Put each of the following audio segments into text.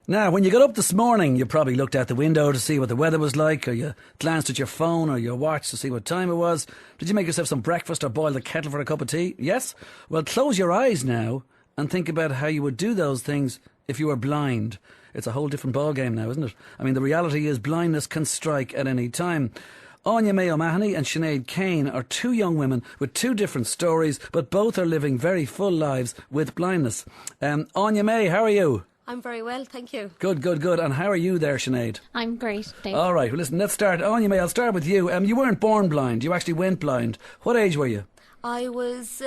Now, when you got up this morning, you probably looked out the window to see what the weather was like, or you glanced at your phone or your watch to see what time it was. Did you make yourself some breakfast or boil the kettle for a cup of tea? Yes? Well, close your eyes now and think about how you would do those things if you were blind. It's a whole different ballgame now, isn't it? I mean, the reality is blindness can strike at any time. Aine O'Mahony and Sinead Kane are two young women with two different stories, but both are living very full lives with blindness. Aine May, how are you? I'm very well, thank you. Good. And how are you there, Sinead? I'm great, Dave. All right, well listen, let's start. Aine May, I'll start with you. You weren't born blind, you actually went blind. What age were you? I was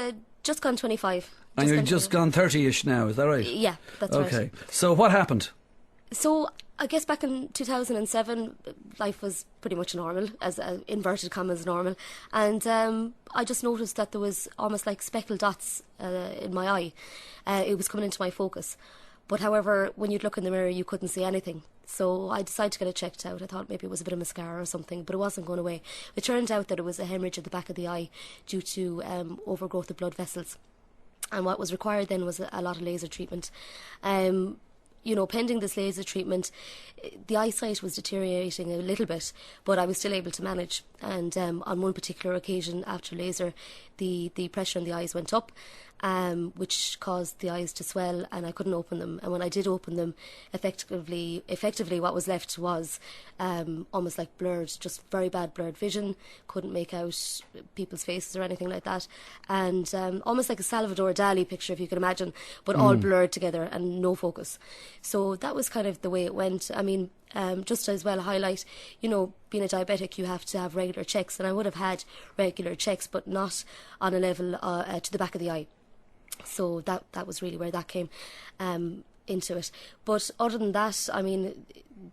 just gone 25. And you're just gone 30-ish now, is that right? Yeah, that's right. Okay, so what happened? So I guess back in 2007, life was pretty much normal, as inverted commas normal. And I just noticed that there was almost like speckled dots in my eye. It was coming into my focus. But however, when you'd look in the mirror, you couldn't see anything. So I decided to get it checked out. I thought maybe it was a bit of mascara or something, but it wasn't going away. It turned out that it was a hemorrhage at the back of the eye due to overgrowth of blood vessels. And what was required then was a lot of laser treatment. Pending this laser treatment, the eyesight was deteriorating a little bit, but I was still able to manage. And on one particular occasion after laser, the pressure in the eyes went up, which caused the eyes to swell, and I couldn't open them. And when I did open them, effectively what was left was almost like blurred, just very bad blurred vision. Couldn't make out people's faces or anything like that, and almost like a Salvador Dali picture, if you can imagine, but all blurred together and no focus. So that was kind of the way it went. I mean, just as well highlight, being a diabetic, you have to have regular checks, and I would have had regular checks, but not on a level to the back of the eye. So that was really where that came into it. But other than that, I mean,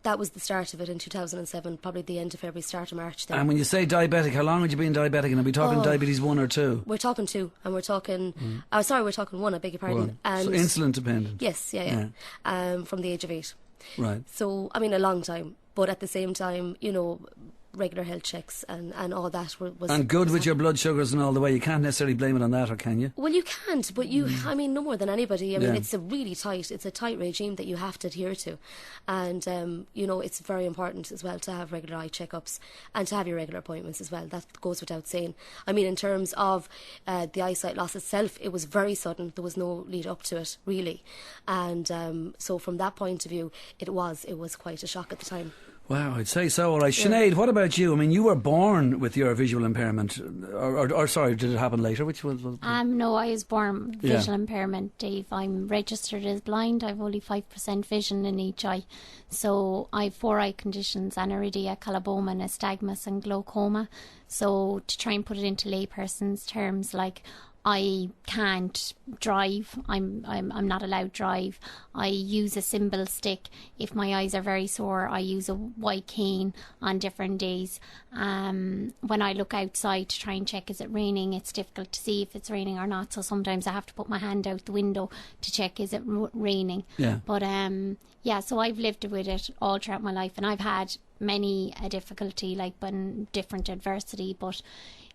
that was the start of it in 2007, probably the end of February, start of March then. And when you say diabetic, how long had you been diabetic? And are we talking diabetes 1 or 2? We're talking 2, and we're talking... we're talking 1, I beg your pardon. 1. And so insulin dependent? Yes, yeah. From the age of 8. Right. So, I mean, a long time. But at the same time, regular health checks and all that was... And good with your blood sugars and all the way. You can't necessarily blame it on that, or can you? Well, you can't, but I mean, no more than anybody. I mean, it's a tight regime that you have to adhere to. And, it's very important as well to have regular eye checkups and to have your regular appointments as well. That goes without saying. I mean, in terms of the eyesight loss itself, it was very sudden. There was no lead up to it, really. And so from that point of view, it was quite a shock at the time. Wow, I'd say so. All right, Sinead, what about you? I mean, you were born with your visual impairment, or sorry, did it happen later? Which was? No, I was born with visual impairment, Dave. I'm registered as blind. I've only 5% vision in each eye, so I've 4 eye conditions: aniridia, coloboma, nystagmus, and glaucoma. So to try and put it into layperson's terms, like, I can't drive. I'm not allowed to drive. I use a symbol stick. If my eyes are very sore, I use a white cane on different days. When I look outside to try and check, is it raining, it's difficult to see if it's raining or not. So sometimes I have to put my hand out the window to check, is it raining? Yeah. But so I've lived with it all throughout my life, and I've had many a difficulty, like, different adversity, but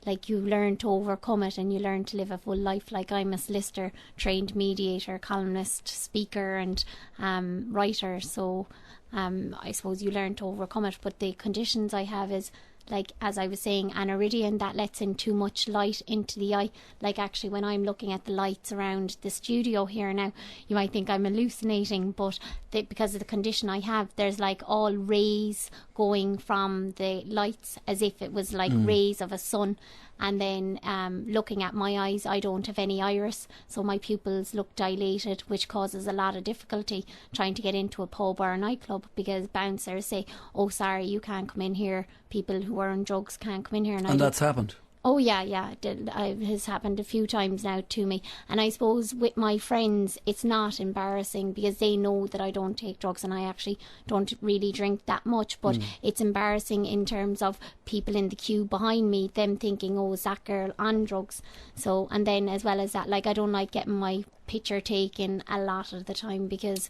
like, you learn to overcome it and you learn to live a full life. Like, I'm a solicitor, trained mediator, columnist, speaker and writer. So I suppose you learn to overcome it. But the conditions I have is, like, as I was saying, aniridia, and that lets in too much light into the eye. Like, actually, when I'm looking at the lights around the studio here now, you might think I'm hallucinating, but because of the condition I have, there's like all rays going from the lights as if it was like rays of a sun. And then looking at my eyes, I don't have any iris, so my pupils look dilated, which causes a lot of difficulty trying to get into a pub or a nightclub, because bouncers say, oh, sorry, you can't come in here. People who are on drugs can't come in here. And that's happened? Oh, yeah, it has happened a few times now to me. And I suppose with my friends, it's not embarrassing because they know that I don't take drugs and I actually don't really drink that much. But it's embarrassing in terms of people in the queue behind me, them thinking, oh, is that girl on drugs? So, and then as well as that, like, I don't like getting my picture taken a lot of the time because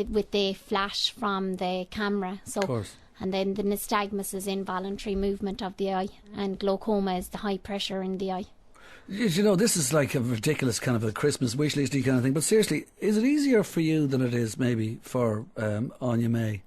with the flash from the camera. So. Of course. And then the nystagmus is involuntary movement of the eye, and glaucoma is the high pressure in the eye. You know, this is like a ridiculous kind of a Christmas wish listy kind of thing, but seriously, is it easier for you than it is maybe for Anya May?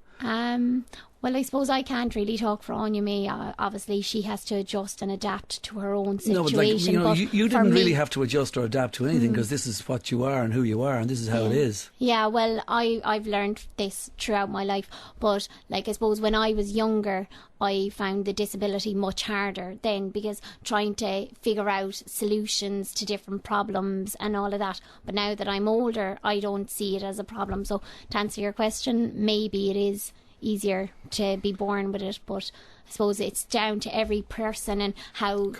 Well, I suppose I can't really talk for Anya May. Obviously, she has to adjust and adapt to her own situation. No, but like, you know, but you didn't really have to adjust or adapt to anything because this is what you are and who you are, and this is how it is. Yeah, well, I've learned this throughout my life, but like I suppose when I was younger, I found the disability much harder then, because trying to figure out solutions to different problems and all of that. But now that I'm older, I don't see it as a problem. So to answer your question, maybe it is easier to be born with it, but I suppose it's down to every person and how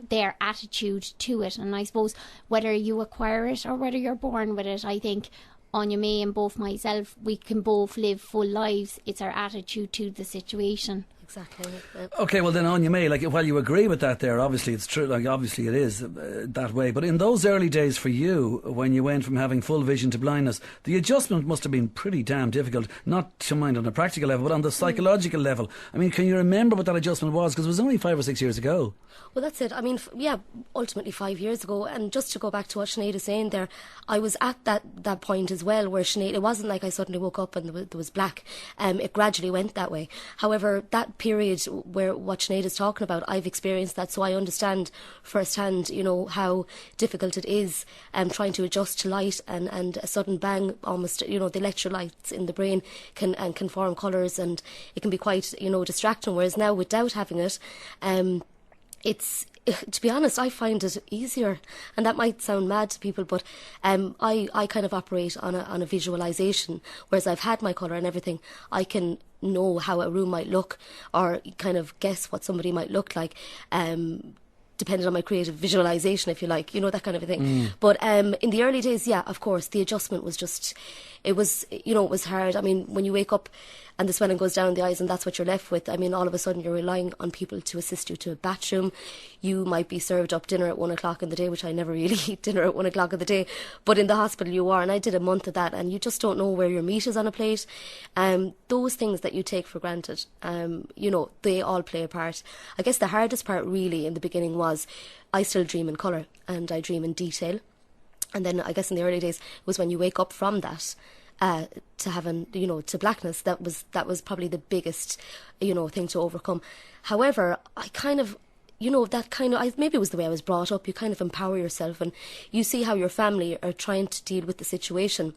their attitude to it. And I suppose whether you acquire it or whether you're born with it, I think Anya May and both myself, we can both live full lives. It's our attitude to the situation. Exactly. Okay, well then Anya May, like, while you agree with that there, obviously it's true, like obviously it is that way, but in those early days for you, when you went from having full vision to blindness, the adjustment must have been pretty damn difficult, not to mind on a practical level, but on the psychological level. I mean, can you remember what that adjustment was? Because it was only 5 or 6 years ago. Well, that's it. I mean, ultimately 5 years ago. And just to go back to what Sinead is saying there, I was at that point as well, where Sinead, it wasn't like I suddenly woke up and there was black. It gradually went that way. However, that period where what Sinead is talking about, I've experienced that, so I understand firsthand, you know, how difficult it is trying to adjust to light, and a sudden bang, almost, you know, the electrolytes in the brain can form colours, and it can be quite, you know, distracting. Whereas now, without having it, it's, to be honest, I find it easier, and that might sound mad to people, but I kind of operate on a visualisation. Whereas I've had my colour and everything, I can know how a room might look, or kind of guess what somebody might look like, depending on my creative visualisation, if you like, you know, that kind of a thing. But in the early days, yeah, of course, the adjustment was just, it was hard. I mean, when you wake up and the swelling goes down the eyes and that's what you're left with, I mean, all of a sudden you're relying on people to assist you to a bathroom. You might be served up dinner at 1 o'clock in the day, which I never really eat dinner at 1 o'clock in the day, but in the hospital you are, and I did a month of that, and you just don't know where your meat is on a plate. Those things that you take for granted, you know, they all play a part. I guess the hardest part really in the beginning was, I still dream in colour and I dream in detail. And then I guess in the early days was when you wake up from that to having, you know, to blackness. That was probably the biggest, you know, thing to overcome. However, I kind of, you know, that kind of, maybe it was the way I was brought up. You kind of empower yourself, and you see how your family are trying to deal with the situation,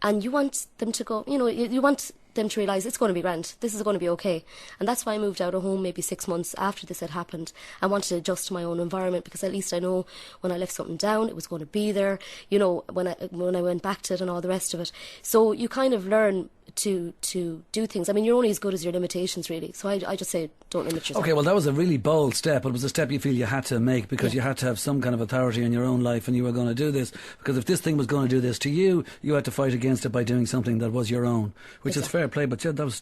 and you want them to go, you know, you want them to realise it's going to be grand, this is going to be okay. And that's why I moved out of home maybe 6 months after this had happened. I wanted to adjust to my own environment, because at least I know when I left something down, it was going to be there, you know, when I went back to it and all the rest of it. So you kind of learn to do things. I mean, you're only as good as your limitations, really. So I just say, don't limit yourself. Okay, well, that was a really bold step, but it was a step you feel you had to make, because you had to have some kind of authority in your own life, and you were going to do this, because if this thing was going to do this to you, you had to fight against it by doing something that was your own, which is fair play. But yeah, that was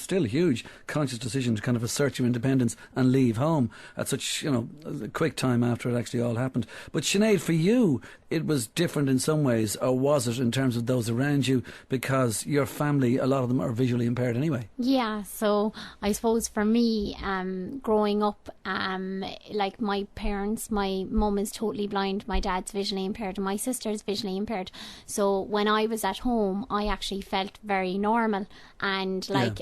still a huge conscious decision to kind of assert your independence and leave home at such, you know, a quick time after it actually all happened. But Sinead, for you, it was different in some ways, or was it, in terms of those around you, because your family, a lot of them are visually impaired anyway? Yeah, so I suppose for me, growing up, like my parents, my mum is totally blind, my dad's visually impaired, and my sister's visually impaired. So when I was at home, I actually felt very normal. And like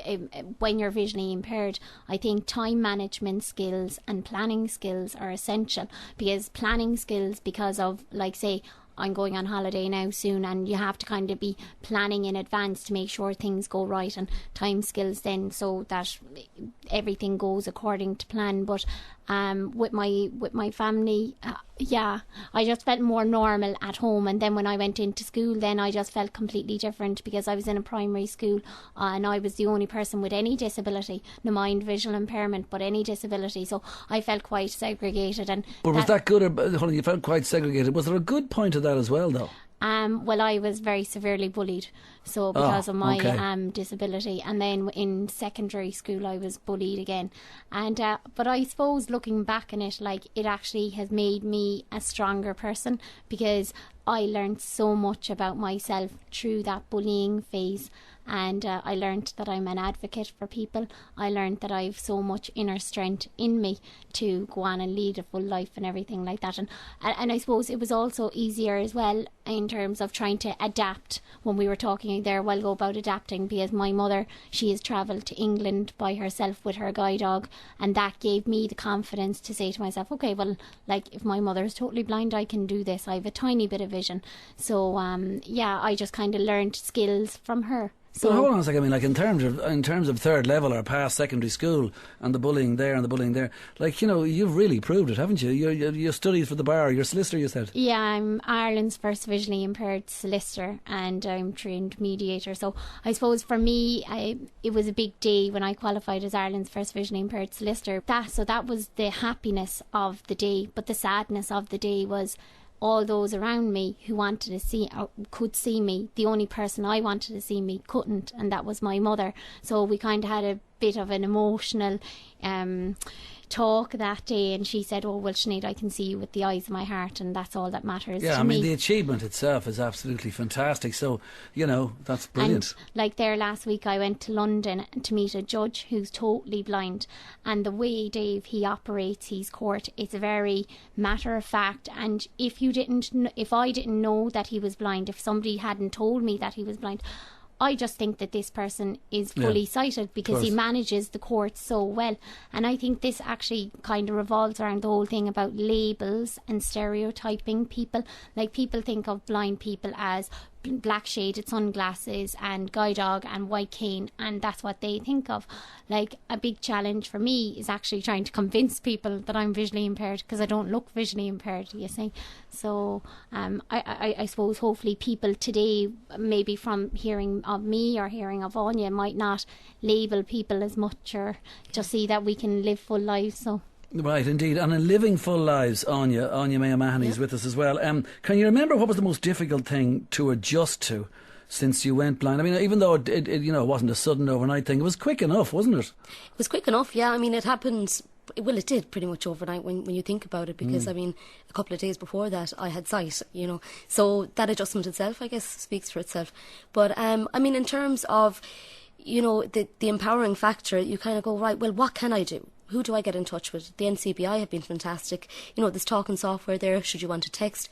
when you're visually impaired, I think time management skills and planning skills are essential, because planning skills, because of, like, say, I'm going on holiday now soon, and you have to kind of be planning in advance to make sure things go right, and time skills then, so that everything goes according to plan. But with my family, I just felt more normal at home. And then when I went into school, then I just felt completely different, because I was in a primary school, and I was the only person with any disability, no mind visual impairment, but any disability. So I felt quite segregated. But was that good, or hold on, you felt quite segregated? Was there a good point of that as well, though? Well, I was very severely bullied, so because of my disability. And then in secondary school, I was bullied again. And but I suppose looking back on it, like, it actually has made me a stronger person, because I learned so much about myself through that bullying phase. And I learned that I'm an advocate for people. I learned that I have so much inner strength in me to go on and lead a full life and everything like that. And I suppose it was also easier as well in terms of trying to adapt when we were talking there a while ago about adapting, because my mother, she has travelled to England by herself with her guide dog, and that gave me the confidence to say to myself, okay, well, like if my mother is totally blind, I can do this. I have a tiny bit of vision. So yeah, I just kind of learned skills from her. So hold on a second. I mean, like in terms of third level or past secondary school and the bullying there and the bullying there, like, you know, you've really proved it, haven't you? You studied for the bar. You're a solicitor, you said. Yeah, I'm Ireland's first visually impaired solicitor, and I'm trained mediator. So I suppose for me, it was a big day when I qualified as Ireland's first visually impaired solicitor. That was the happiness of the day, but the sadness of the day was all those around me who wanted to see or could see me. The only person I wanted to see me couldn't, and that was my mother. So we kind of had a bit of an emotional talk that day, and she said, oh well, Sinead, I can see you with the eyes of my heart, and that's all that matters to me. Yeah, I mean, the achievement itself is absolutely fantastic, so, you know, that's brilliant. And like there last week, I went to London to meet a judge who's totally blind, and the way, Dave, he operates his court, it's very matter of fact. And if I didn't know that he was blind, if somebody hadn't told me that he was blind, I just think that this person is fully sighted because he manages the court so well. And I think this actually kind of revolves around the whole thing about labels and stereotyping people. Like, people think of blind people as black shaded sunglasses and guide dog and white cane, and that's what they think of. Like, a big challenge for me is actually trying to convince people that I'm visually impaired, because I don't look visually impaired, you see. So I suppose hopefully people today, maybe from hearing of me or hearing of Aine, might not label people as much, or just see that we can live full lives. So right, indeed. And in living full lives, Aine Maya Mahoney is with us as well. Can you remember what was the most difficult thing to adjust to since you went blind? I mean, even though it you know, it wasn't a sudden overnight thing, it was quick enough, wasn't it? It was quick enough, yeah. I mean, it happened, well, it did pretty much overnight when you think about it, because, I mean, a couple of days before that, I had sight, you know. So that adjustment itself, I guess, speaks for itself. But, I mean, in terms of, you know, the empowering factor, you kind of go, right, well, what can I do? Who do I get in touch with? The NCBI have been fantastic. You know, there's talking software there, should you want to text,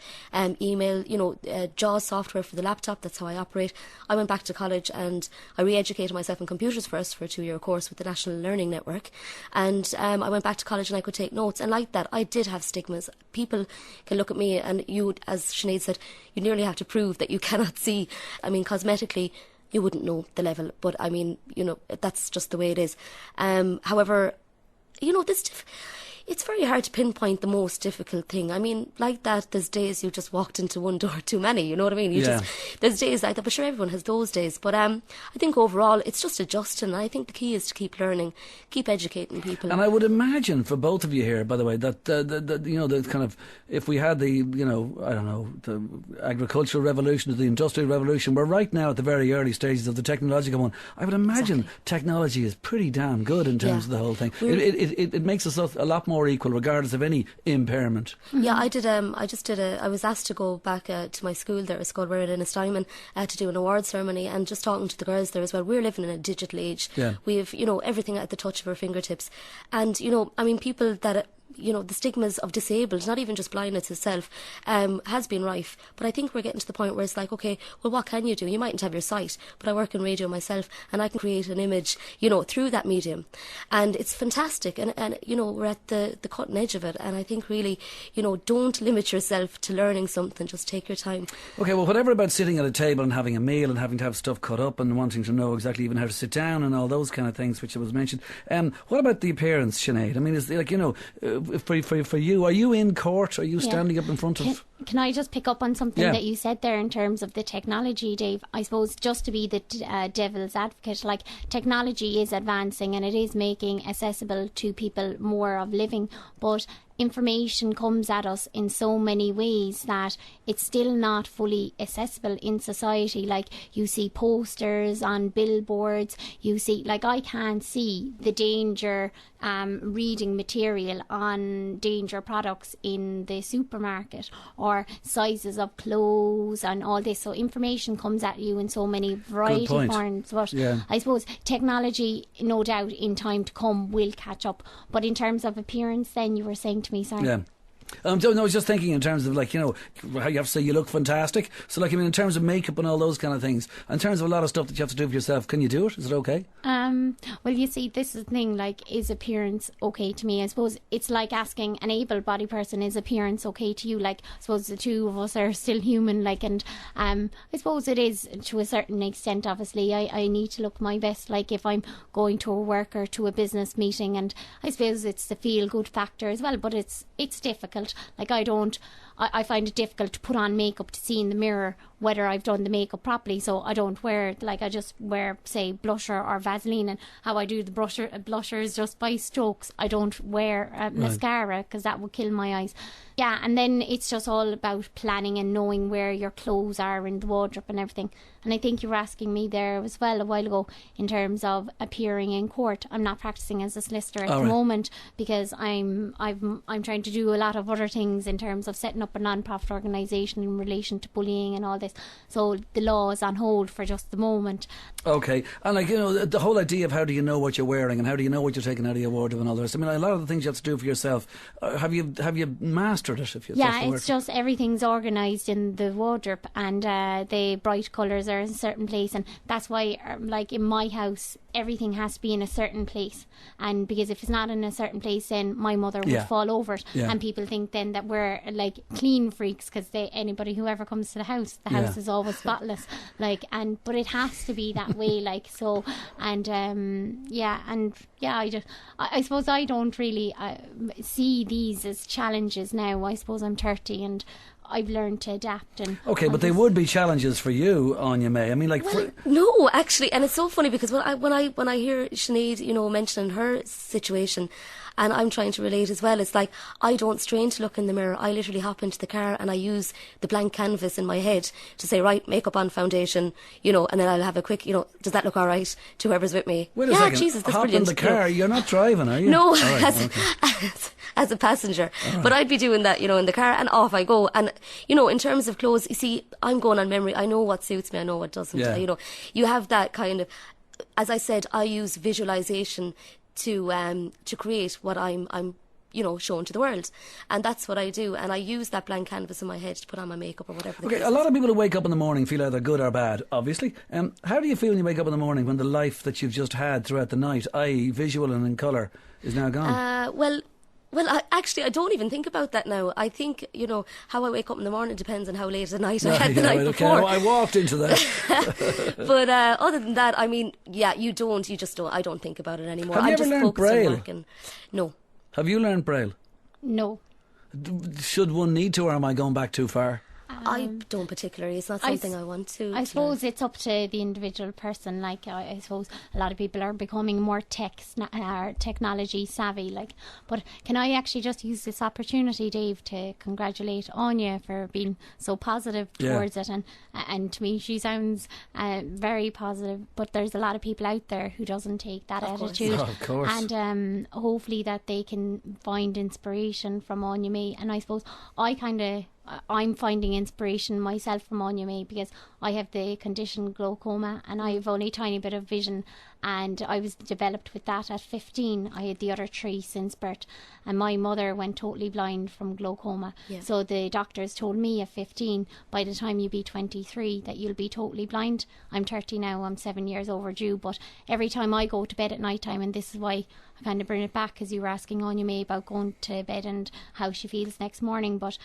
email, you know, JAWS software for the laptop, that's how I operate. I went back to college and I re-educated myself in computers first for a 2-year course with the National Learning Network. And I went back to college and I could take notes. And like that, I did have stigmas. People can look at me and you, as Sinead said, you nearly have to prove that you cannot see. I mean, cosmetically, you wouldn't know the level. But I mean, you know, that's just the way it is. However, you know, it's very hard to pinpoint the most difficult thing. I mean, like that, there's days you just walked into one door too many, you know what I mean? There's days like that, but sure, everyone has those days. But I think overall, it's just adjusting. I think the key is to keep learning, keep educating people. And I would imagine for both of you here, by the way, that you know, the kind of, if we had the, you know, I don't know, the agricultural revolution, the industrial revolution, we're right now at the very early stages of the technological one. I would imagine technology is pretty damn good in terms of the whole thing. It makes us a lot more equal, regardless of any impairment. Yeah, I did. I was asked to go back to my school there, a school where in Steinman, to do an award ceremony, and just talking to the girls there as well. We're living in a digital age. Yeah. We have, you know, everything at the touch of our fingertips, and you know, I mean, people that, you know, the stigmas of disabled, not even just blindness itself, has been rife. But I think we're getting to the point where it's like, okay, well, what can you do? You mightn't have your sight, but I work in radio myself, and I can create an image, you know, through that medium. And it's fantastic. And you know, we're at the cutting edge of it. And I think really, you know, don't limit yourself to learning something. Just take your time. Okay, well, whatever about sitting at a table and having a meal and having to have stuff cut up and wanting to know exactly even how to sit down and all those kind of things, which was mentioned. What about the appearance, Sinead? I mean, is like, you know, for you, are you in court? Are you standing up in front of... Can I just pick up on something that you said there in terms of the technology, Dave? I suppose just to be the devil's advocate, like, technology is advancing and it is making accessible to people more of living, but information comes at us in so many ways that it's still not fully accessible in society. Like, you see posters on billboards, you see, like, I can't see the danger reading material on danger products in the supermarket, or or sizes of clothes and all this. So information comes at you in so many variety forms. But I suppose technology, no doubt, in time to come will catch up. But in terms of appearance, then you were saying to me, sorry. Yeah. No, I was just thinking in terms of, like, you know, how you have to say you look fantastic. So, like, I mean, in terms of makeup and all those kind of things, in terms of a lot of stuff that you have to do for yourself, can you do it? Is it okay? Well, you see, this is the thing, like, is appearance okay to me? I suppose it's like asking an able-bodied person, is appearance okay to you? Like, I suppose the two of us are still human, like, and I suppose it is to a certain extent, obviously. I need to look my best, like, if I'm going to a work or to a business meeting, and I suppose it's the feel-good factor as well, but it's difficult. Like, I find it difficult to put on makeup to see in the mirror whether I've done the makeup properly, so I don't wear, like, I just wear, say, blusher or Vaseline, and how I do the blusher is just by strokes. I don't wear mascara, because that would kill my eyes. Yeah, and then it's just all about planning and knowing where your clothes are in the wardrobe and everything. And I think you were asking me there as well a while ago in terms of appearing in court. I'm not practicing as a solicitor at the moment, because I'm trying to do a lot of other things in terms of setting up a non-profit organisation in relation to bullying and all this. So the law is on hold for just the moment. Okay. And, like, you know, the whole idea of how do you know what you're wearing and how do you know what you're taking out of your wardrobe and all the rest. I mean, a lot of the things you have to do for yourself, have you mastered it? It's just everything's organised in the wardrobe, and the bright colours are in a certain place, and that's why, like, in my house, everything has to be in a certain place, and because if it's not in a certain place, then my mother would fall over it, and people think then that we're, like, clean freaks, because anybody who ever comes to the house is always spotless, like, but it has to be that way, like, so, and I suppose I don't really see these as challenges now. I suppose I'm 30 and I've learned to adapt. And but they would be challenges for you, Anya May. I mean, like, no, actually, and it's so funny because when I hear Sinead, you know, mentioning her situation, and I'm trying to relate as well, it's like I don't strain to look in the mirror. I literally hop into the car and I use the blank canvas in my head to say, right, makeup on, foundation, you know, and then I'll have a quick, you know, does that look all right to whoever's with me? Wait a second. Jesus, that's hop brilliant. in the car. You're not driving, are you? No, Right, as a passenger. But I'd be doing that, you know, in the car, and off I go. And, you know, in terms of clothes, you see, I'm going on memory. I know what suits me. I know what doesn't. You know, you have that kind of, as I said, I use visualization to create what I'm you know, shown to the world, and that's what I do, and I use that blank canvas in my head to put on my makeup or whatever. Okay, a lot of people who wake up in the morning feel either good or bad, obviously. How do you feel when you wake up in the morning when the life that you've just had throughout the night, i.e. visual and in colour, is now gone? Well, I don't even think about that now. I think, you know, how I wake up in the morning depends on how late at night I had the night before. I walked into that. But other than that, I mean, you just don't. I don't think about it anymore. Have you ever learned Braille? No. Have you learned Braille? No. Should one need to, or am I going back too far? I don't particularly. It's not something I want to. I suppose it's up to the individual person. Like, I suppose a lot of people are becoming more technology savvy. Like, but can I actually just use this opportunity, Dave, to congratulate Anya for being so positive towards it? And to me, she sounds very positive. But there's a lot of people out there who doesn't take that attitude. Of course. And hopefully that they can find inspiration from Anya May. And I suppose I'm finding inspiration myself from Anya May, because I have the condition glaucoma and I have only a tiny bit of vision, and I was developed with that at 15. I had the other 3 since birth, and my mother went totally blind from glaucoma. So the doctors told me at 15, by the time you be 23, that you'll be totally blind. I'm 30 now, I'm 7 years overdue, but every time I go to bed at night time, and this is why I kind of bring it back, because you were asking Anya May about going to bed and how she feels next morning, but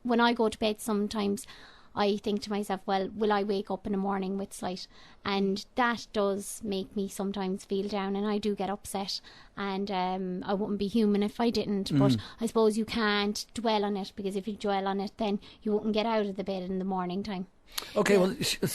when I go to bed sometimes I think to myself, well, will I wake up in the morning with sight? And that does make me sometimes feel down, and I do get upset, and I wouldn't be human if I didn't. But I suppose you can't dwell on it, because if you dwell on it, then you wouldn't get out of the bed in the morning time. Okay, well,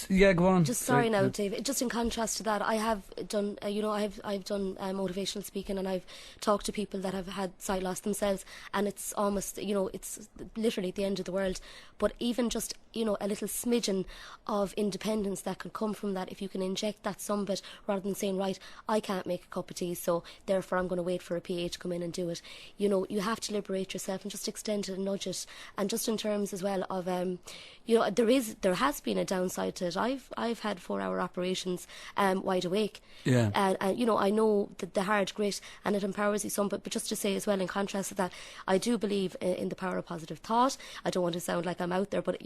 yeah, go on. Just sorry now, Dave. Just in contrast to that, I have done, I've done motivational speaking, and I've talked to people that have had sight loss themselves, and it's almost, it's literally the end of the world. But even just, a little smidgen of independence that can come from that, if you can inject that some bit, rather than saying, right, I can't make a cup of tea, so therefore I'm going to wait for a PA to come in and do it. You have to liberate yourself and just extend it and nudge it. And just in terms as well of, there has been a downside to it. I've had 4-hour operations wide awake. Yeah. And I know the hard grit, and it empowers you some. But just to say as well, in contrast to that, I do believe in the power of positive thought. I don't want to sound like I'm out there, but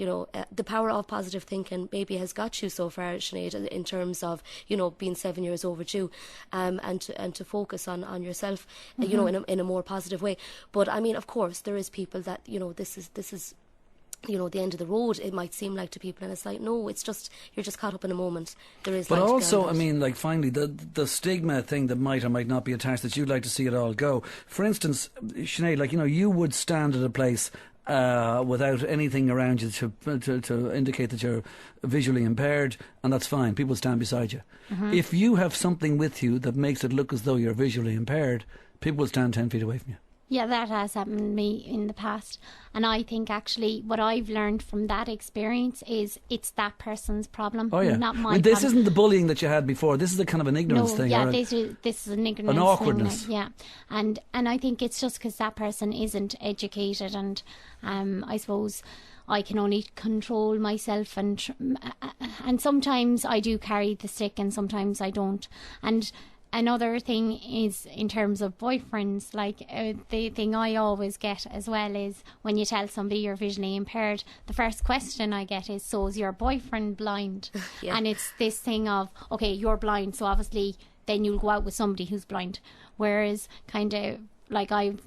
the power of positive thinking maybe has got you so far, Sinead, in terms of being 7 years overdue, and to focus on yourself, in a more positive way. But I mean, of course, there is people that this is the end of the road, it might seem like to people, and it's like, no, it's just, you're just caught up in a moment. There is. But light also, beyond I that. mean, like, finally, the stigma thing that might or might not be attached, that you'd like to see it all go. For instance, Sinead, like, you would stand at a place without anything around you to indicate that you're visually impaired, and that's fine. People stand beside you. If you have something with you that makes it look as though you're visually impaired, people will stand 10 feet away from you. Yeah, that has happened to me in the past. And I think actually what I've learned from that experience is it's that person's problem, not my problem. This isn't the bullying that you had before. This is a kind of an ignorance thing. Yeah, this is an ignorance an awkwardness. thing. Yeah. And I think it's just because that person isn't educated, and I suppose I can only control myself, and sometimes I do carry the stick and sometimes I don't. And another thing is in terms of boyfriends, like the thing I always get as well is when you tell somebody you're visually impaired, the first question I get is, so is your boyfriend blind? Yeah. And it's this thing of, okay, you're blind, so obviously then you'll go out with somebody who's blind. Whereas kind of like I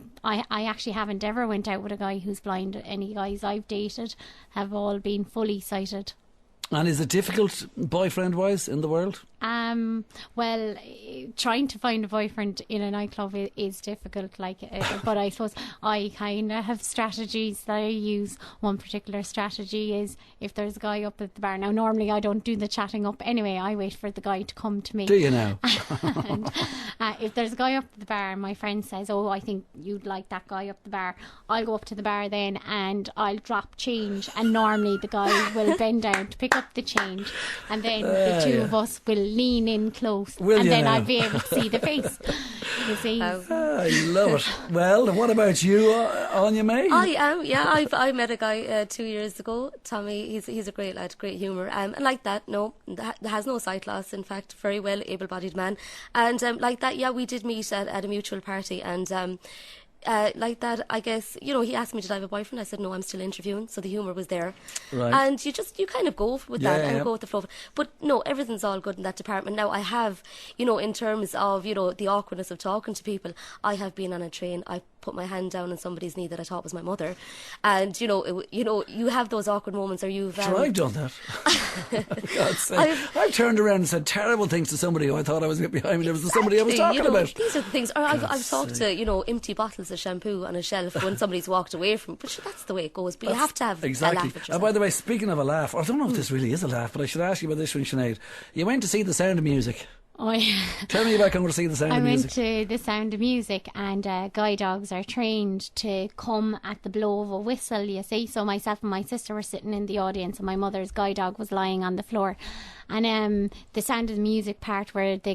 actually haven't ever went out with a guy who's blind. Any guys I've dated have all been fully sighted. And is it difficult, boyfriend-wise, in the world? Well, trying to find a boyfriend in a nightclub is difficult. But I suppose I kind of have strategies that I use. One particular strategy is if there's a guy up at the bar. Now, normally I don't do the chatting up anyway. I wait for the guy to come to me. Do you now? And, if there's a guy up at the bar and my friend says, "Oh, I think you'd like that guy up the bar," I'll go up to the bar then and I'll drop change. And normally the guy will bend down to pick up the change, and then the two of us will lean in close, and then I'll be able to see the face. You see? I love it. Well, what about you, Anya May? I am, yeah. I met a guy 2 years ago, Tommy. He's a great lad, great humour. And like that, no, has no sight loss. In fact, very well able-bodied man. And like that, yeah, we did meet at a mutual party, and like that, I guess, he asked me, did I have a boyfriend? I said, no, I'm still interviewing. So the humour was there. Right. And you kind of go with that and go with the flow. But no, everything's all good in that department. Now, I have, in terms of, the awkwardness of talking to people, I have been on a train. I put my hand down on somebody's knee that I thought was my mother. And, you have those awkward moments, or you've... Sure, I've done that. For God's sake. I've turned around and said terrible things to somebody who I thought I was behind me. There was somebody I was talking about. These are the things. Or I've talked to, empty bottles of shampoo on a shelf when somebody's walked away from it. But that's the way it goes. But you have to have a laugh at yourself. And by the way, speaking of a laugh, I don't know if this really is a laugh, but I should ask you about this one, Sinead. You went to see The Sound of Music. Oh, yeah. Tell me about going to see The Sound of Music. I went to The Sound of Music, and guide dogs are trained to come at the blow of a whistle, you see. So myself and my sister were sitting in the audience, and my mother's guide dog was lying on the floor. And The Sound of the Music part where the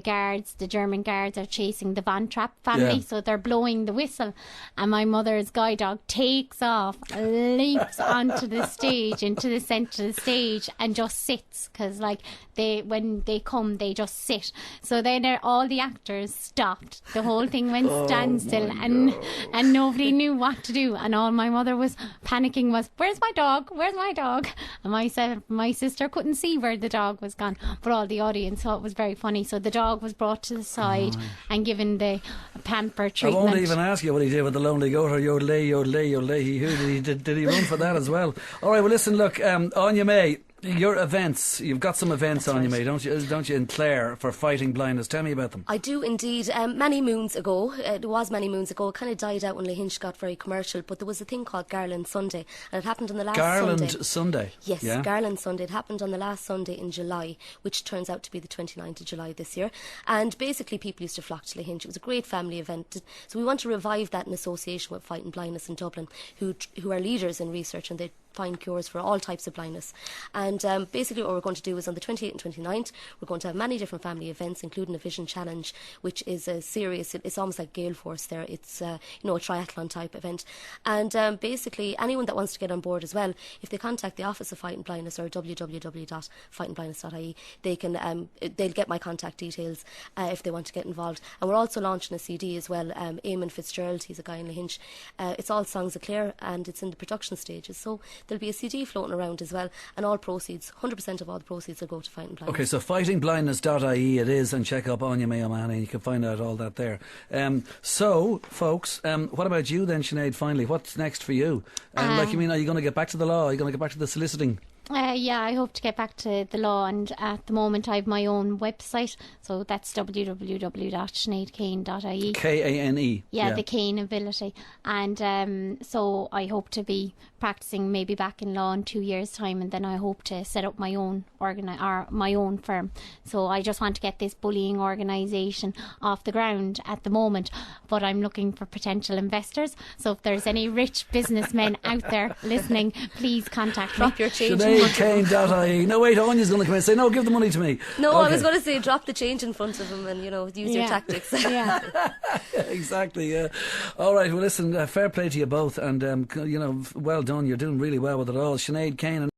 German guards are chasing the Von Trapp family, so they're blowing the whistle, and my mother's guide dog takes off, leaps onto the stage, into the centre of the stage, and just sits, because when they come, they just sit. So then all the actors stopped. The whole thing went standstill, and nobody knew what to do. And all my mother was panicking was, "Where's my dog? Where's my dog?" And my sister couldn't see where the dog was gone, but all the audience thought it was very funny. So the dog was brought to the side and given the pamper treatment. I won't even ask you what he did with the Lonely Goat, or yodelay, yodelay, yodelay. Did he run for that as well? All right, well, listen, look, Anya May, Your events, you've got some events That's on you, right. mate, don't you, in Clare for fighting blindness? Tell me about them. I do indeed. Many moons ago, it kind of died out when Lahinch got very commercial, but there was a thing called Garland Sunday, and it happened on the last Garland Sunday. Yes, Yeah. Garland Sunday. It happened on the last Sunday in July, which turns out to be the 29th of July this year. And basically people used to flock to Lahinch. It was a great family event. So we want to revive that in association with Fighting Blindness in Dublin, who are leaders in research, and they find cures for all types of blindness. And basically what we're going to do is on the 28th and 29th, we're going to have many different family events, including a Vision Challenge, which is a serious, it's almost like Gale Force there. It's a triathlon type event. And basically anyone that wants to get on board as well, if they contact the Office of Fighting Blindness or www.fightingblindness.ie, they can they'll get my contact details if they want to get involved. And we're also launching a CD as well. Eamon Fitzgerald, he's a guy in Lahinch. It's all songs of Clare, and it's in the production stages. So there'll be a CD floating around as well, and all proceeds, 100% of all the proceeds will go to Fighting Blindness. Okay, so fightingblindness.ie it is, and check up Anya Mayo Mahoney, you can find out all that there. So, folks, what about you then, Sinead, finally? What's next for you? Are you going to get back to the law? Are you going to get back to the soliciting? Yeah, I hope to get back to the law, and at the moment I have my own website, so that's www.sineadkane.ie. Kane. Yeah, the Kane ability. And so I hope to be practicing maybe back in law in 2 years' time, and then I hope to set up my own my own firm. So I just want to get this bullying organisation off the ground at the moment, but I'm looking for potential investors. So if there's any rich businessmen out there listening, please contact me. Drop your change. SineadKane.ie. No, wait, Anya's going to come in and say, no, give the money to me. No, Okay. I was going to say drop the change in front of him and, use your tactics. Yeah. Exactly, yeah. All right, well, listen, fair play to you both, and, well done. You're doing really well with it all. Sinead Kane and